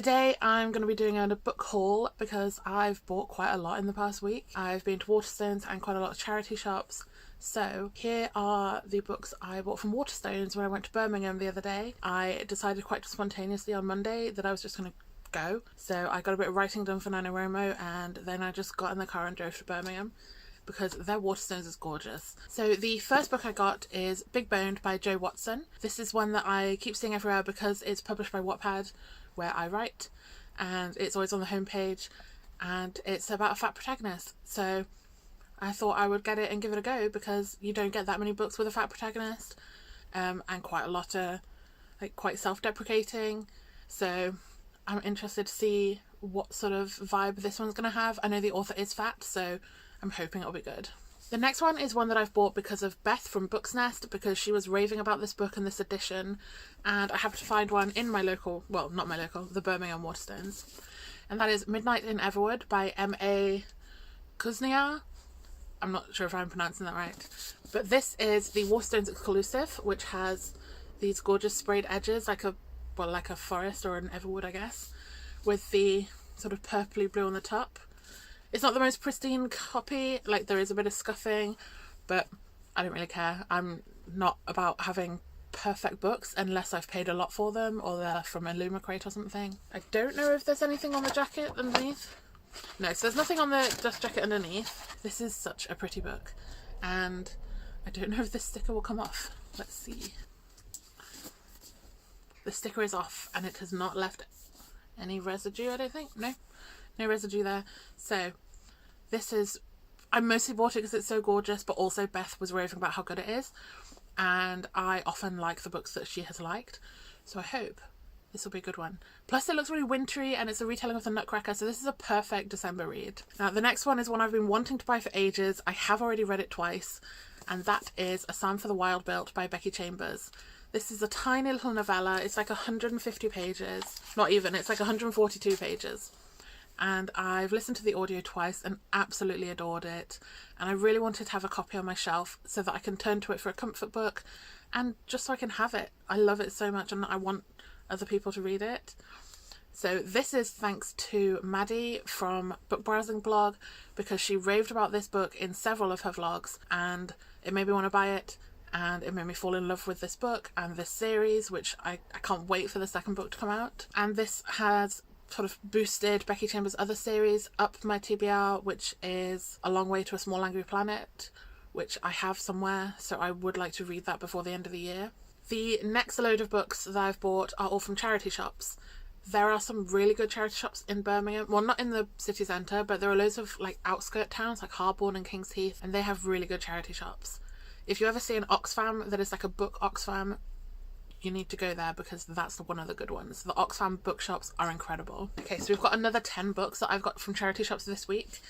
Today I'm going to be doing a book haul because I've bought quite a lot in the past week. I've been to Waterstones and quite a lot of charity shops. So here are the books I bought from Waterstones when I went to Birmingham the other day. I decided quite spontaneously on Monday that I was just going to go. So I got a bit of writing done for NaNoWriMo and then I just got in the car and drove to Birmingham because their Waterstones is gorgeous. So the first book I got is Big Boned by Jo Watson. This is one that I keep seeing everywhere because it's published by Wattpad, where I write, and it's always on the homepage, and it's about a fat protagonist. So I thought I would get it and give it a go because you don't get that many books with a fat protagonist, and quite a lot are quite self-deprecating. So I'm interested to see what sort of vibe this one's going to have. I know the author is fat, so I'm hoping it'll be good. The next one is one that I've bought because of Beth from Books Nest, because she was raving about this book and this edition, and I happened to find one in my local, well, not my local, the Birmingham Waterstones, and that is Midnight in Everwood by M.A. Kuzniar. I'm not sure if I'm pronouncing that right, but this is the Waterstones exclusive, which has these gorgeous sprayed edges, like a forest or an everwood, I guess, with the sort of purpley blue on the top. It's not the most pristine copy, like there is a bit of scuffing, but I don't really care. I'm not about having perfect books unless I've paid a lot for them or they're from a Lumacrate or something. I don't know if there's anything on the jacket underneath. No, so there's nothing on the dust jacket underneath. This is such a pretty book, and I don't know if this sticker will come off. Let's see. The sticker is off and it has not left any residue, I don't think. No residue there. So this is, I mostly bought it because it's so gorgeous, but also Beth was raving about how good it is, and I often like the books that she has liked, so I hope this will be a good one. Plus it looks really wintry and it's a retelling of The Nutcracker, so this is a perfect December read. Now the next one is one I've been wanting to buy for ages. I have already read it twice, and that is A Psalm for the Wild Built by Becky Chambers. This is a tiny little novella. It's like 150 pages. Not even, it's like 142 pages. And I've listened to the audio twice and absolutely adored it. And I really wanted to have a copy on my shelf so that I can turn to it for a comfort book and just so I can have it. I love it so much and I want other people to read it. So this is thanks to Maddie from Book Browsing Blog, because she raved about this book in several of her vlogs and it made me want to buy it. And it made me fall in love with this book and this series, which I can't wait for the second book to come out. And this has sort of boosted Becky Chambers' other series up my TBR, which is A Long Way to a Small Angry Planet, which I have somewhere, so I would like to read that before the end of the year. The next load of books that I've bought are all from charity shops. There are some really good charity shops in Birmingham. Well, not in the city centre, but there are loads of outskirt towns like Harborne and King's Heath, and they have really good charity shops. If you ever see an Oxfam that is like a book Oxfam, you need to go there because that's one of the good ones. The Oxfam bookshops are incredible. Okay, so we've got another 10 books that I've got from charity shops this week,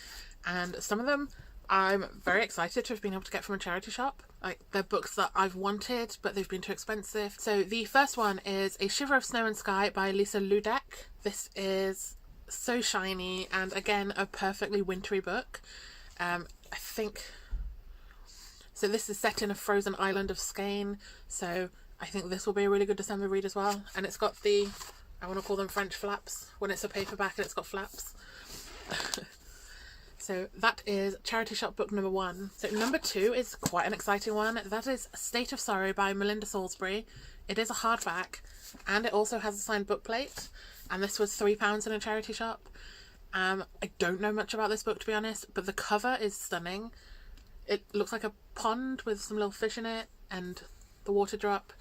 and some of them I'm very excited to have been able to get from a charity shop. They're books that I've wanted, but they've been too expensive. So the first one is A Shiver of Snow and Sky by Lisa Ludek. This is so shiny and again a perfectly wintry book. So this is set in a frozen island of Skane, so I think this will be a really good December read as well. And it's got the, I want to call them French flaps, when it's a paperback and it's got flaps. So that is charity shop book number 1. So number 2 is quite an exciting one. That is State of Sorrow by Melinda Salisbury. It is a hardback and it also has a signed book plate. And this was £3 in a charity shop. I don't know much about this book, to be honest, but the cover is stunning. It looks like a pond with some little fish in it and the water drop.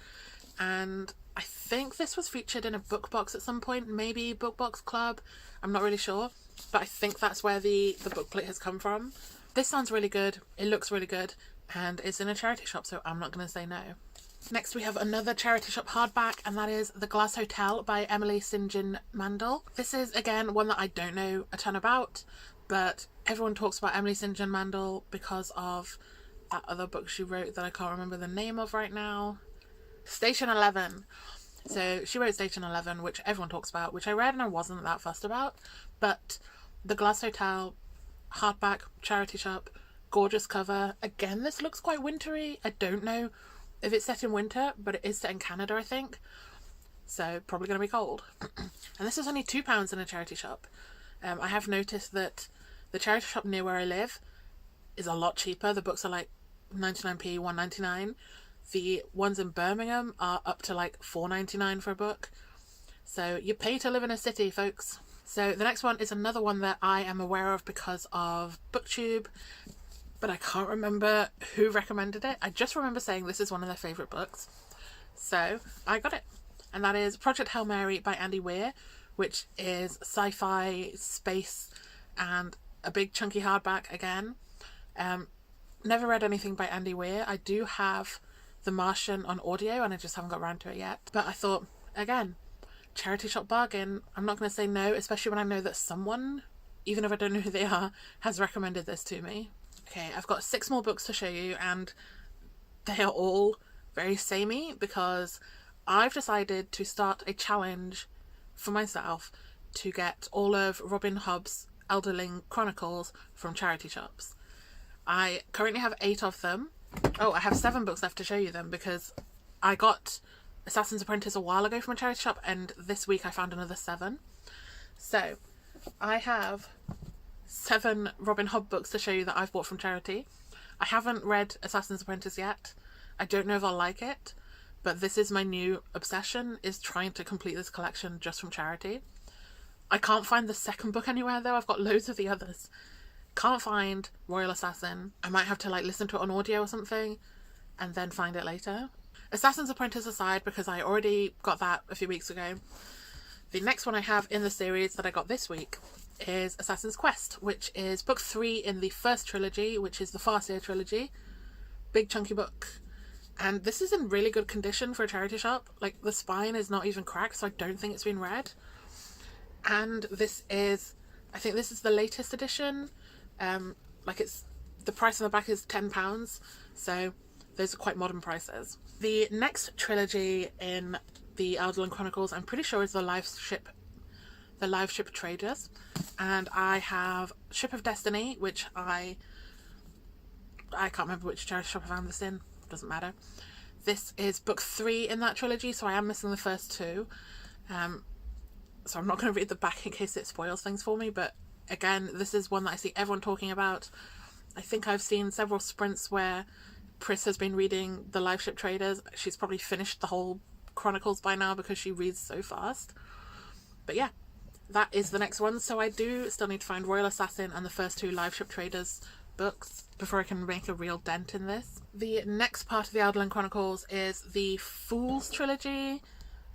And I think this was featured in a book box at some point, maybe Book Box Club. I'm not really sure, but I think that's where the book plate has come from. This sounds really good. It looks really good and it's in a charity shop, so I'm not going to say no. Next we have another charity shop hardback, and that is The Glass Hotel by Emily St. John Mandel. This is again one that I don't know a ton about, but everyone talks about Emily St. John Mandel because of that other book she wrote that I can't remember the name of right now. Station 11. So she wrote Station 11, which everyone talks about, which I read and I wasn't that fussed about. But The Glass Hotel, hardback, charity shop, gorgeous cover. Again, this looks quite wintry. I don't know if it's set in winter, but it is set in Canada, I think. so probably going to be cold. And this is only £2 in a charity shop. I have noticed that the charity shop near where I live is a lot cheaper. The books are like 99p, 1.99. The ones in Birmingham are up to like 4.99 for a book. So you pay to live in a city, folks. So the next one is another one that I am aware of because of BookTube, but I can't remember who recommended it. I just remember saying this is one of their favourite books. So I got it. And that is Project Hail Mary by Andy Weir, which is sci-fi, space, and a big chunky hardback again. Never read anything by Andy Weir. I do have The Martian on audio and I just haven't got around to it yet. But I thought, again, charity shop bargain. I'm not going to say no, especially when I know that someone, even if I don't know who they are, has recommended this to me. Okay, I've got 6 more books to show you, and they are all very samey because I've decided to start a challenge for myself to get all of Robin Hobb's Elderling Chronicles from charity shops. I currently have 8 of them. Oh, I have 7 books left to show you them because I got Assassin's Apprentice a while ago from a charity shop, and this week I found another 7. So I have 7 Robin Hobb books to show you that I've bought from charity. I haven't read Assassin's Apprentice yet. I don't know if I'll like it, but this is my new obsession, is trying to complete this collection just from charity. I can't find the second book anywhere though. I've got loads of the others. Can't find Royal Assassin. I might have to like listen to it on audio or something and then find it later. Assassin's Apprentice aside, because I already got that a few weeks ago, the next one I have in the series that I got this week is Assassin's Quest, which is book 3 in the first trilogy, which is the Farseer trilogy. Big chunky book. And this is in really good condition for a charity shop. Like, the spine is not even cracked, so I don't think it's been read. And this is, I think this is the latest edition. Like, it's, the price on the back is £10, so those are quite modern prices. The next trilogy in the Elderling Chronicles, I'm pretty sure, is the Live Ship Traders, and I have Ship of Destiny, which I can't remember which charity shop I found this in. Doesn't matter. This is book 3 in that trilogy, so I am missing the first 2. So I'm not going to read the back in case it spoils things for me, but again, this is one that I see everyone talking about. I think I've seen several sprints where Pris has been reading the Live Ship Traders. She's probably finished the whole Chronicles by now because she reads so fast. But yeah, that is the next one. So I do still need to find Royal Assassin and the first 2 Live Ship Traders books before I can make a real dent in this. The next part of the Elderling Chronicles is the Fools trilogy,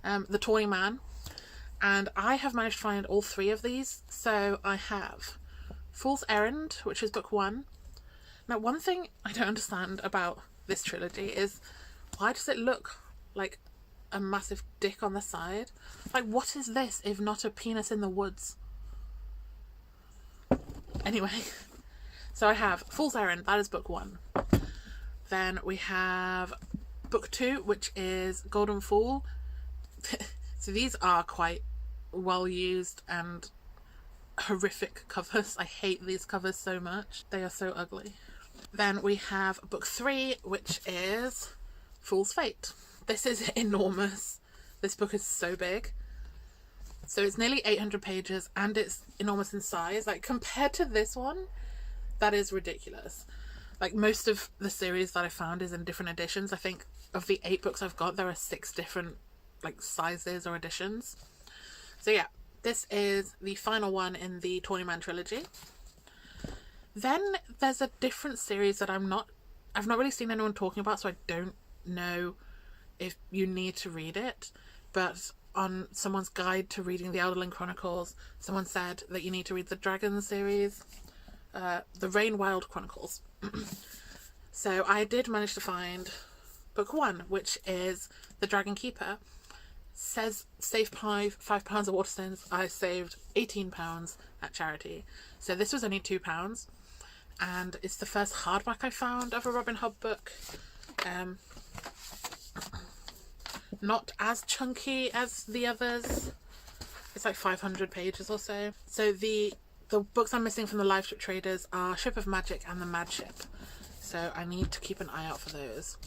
The Tawny Man, and I have managed to find all 3 of these. So I have Fool's Errand, which is book 1. Now, one thing I don't understand about this trilogy is, why does it look like a massive dick on the side? Like, what is this if not a penis in the woods? Anyway, so I have Fool's Errand, that is book 1. Then we have book 2, which is Golden Fool. So these are quite well used and horrific covers. I hate these covers so much. They are so ugly. Then we have book 3, which is Fool's Fate. This is enormous. This book is so big. So it's nearly 800 pages and it's enormous in size. Like, compared to this one, that is ridiculous. Like, most of the series that I found is in different editions. I think of the 8 books I've got, there are 6 different like sizes or editions. So yeah, this is the final one in the Tawny Man trilogy. Then there's a different series that I've not really seen anyone talking about, so I don't know if you need to read it. But on someone's guide to reading the Elderling Chronicles, someone said that you need to read the Dragon series, the Rain Wild Chronicles. So I did manage to find book 1, which is The Dragon Keeper. Says save £5 at Waterstones. I saved £18 at charity. So this was only £2. And it's the first hardback I found of a Robin Hobb book. Not as chunky as the others. It's like 500 pages or so. So the books I'm missing from the Live Ship Traders are Ship of Magic and The Mad Ship. So I need to keep an eye out for those.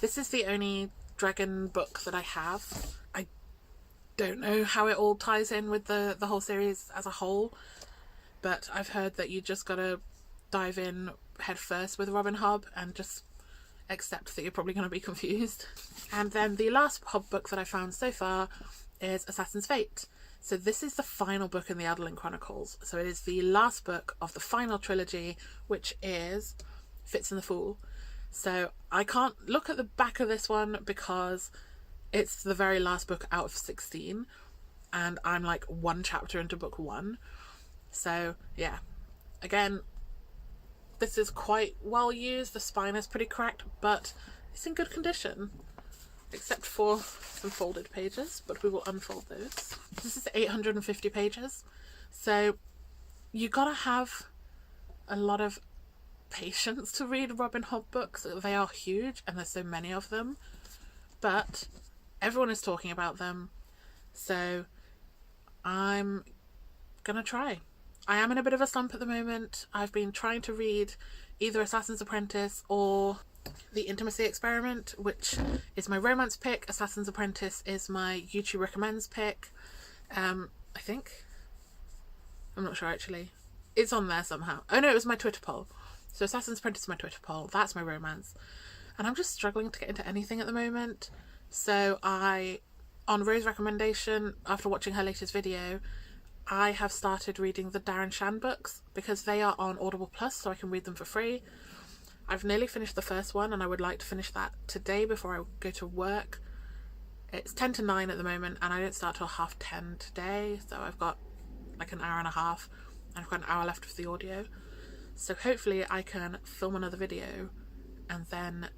This is the only dragon book that I have. I don't know how it all ties in with the whole series as a whole, but I've heard that you just gotta dive in head first with Robin Hobb and just accept that you're probably going to be confused. And then the last Hobb book that I found so far is Assassin's Fate. So this is the final book in the Adeline Chronicles. So it is the last book of the final trilogy, which is Fitz and the Fool. So I can't look at the back of this one because it's the very last book out of 16 and I'm like one chapter into book 1. So yeah, again, this is quite well used. The spine is pretty cracked, but it's in good condition, except for some folded pages, but we will unfold those. This is 850 pages, so you gotta have a lot of patience to read Robin Hobb books. They are huge and there's so many of them, but everyone is talking about them, so I'm gonna try. I am in a bit of a slump at the moment. I've been trying to read either Assassin's Apprentice or The Intimacy Experiment, which is my romance pick. Assassin's Apprentice is my YouTube recommends pick. I think. I'm not sure actually. It's on there somehow. Oh no, it was my Twitter poll. So Assassin's Apprentice is my Twitter poll. That's my romance. And I'm just struggling to get into anything at the moment. So on Rose's recommendation, after watching her latest video, I have started reading the Darren Shan books because they are on Audible Plus, so I can read them for free. I've nearly finished the first one and I would like to finish that today before I go to work. It's 10 to 9 at the moment and I don't start till 10:30 today, so I've got like an hour and a half and I've got an hour left of the audio. So hopefully I can film another video and then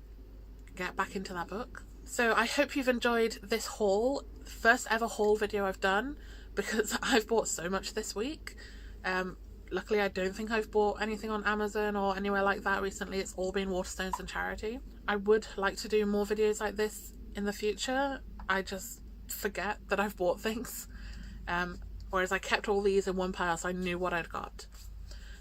get back into that book. So I hope you've enjoyed this haul, first ever haul video I've done, because I've bought so much this week. Luckily I don't think I've bought anything on Amazon or anywhere like that recently. It's all been Waterstones and charity. I would like to do more videos like this in the future. I just forget that I've bought things. Whereas I kept all these in one pile so I knew what I'd got.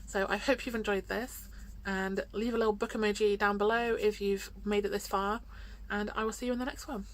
So I hope you've enjoyed this, and leave a little book emoji down below if you've made it this far, and I will see you in the next one.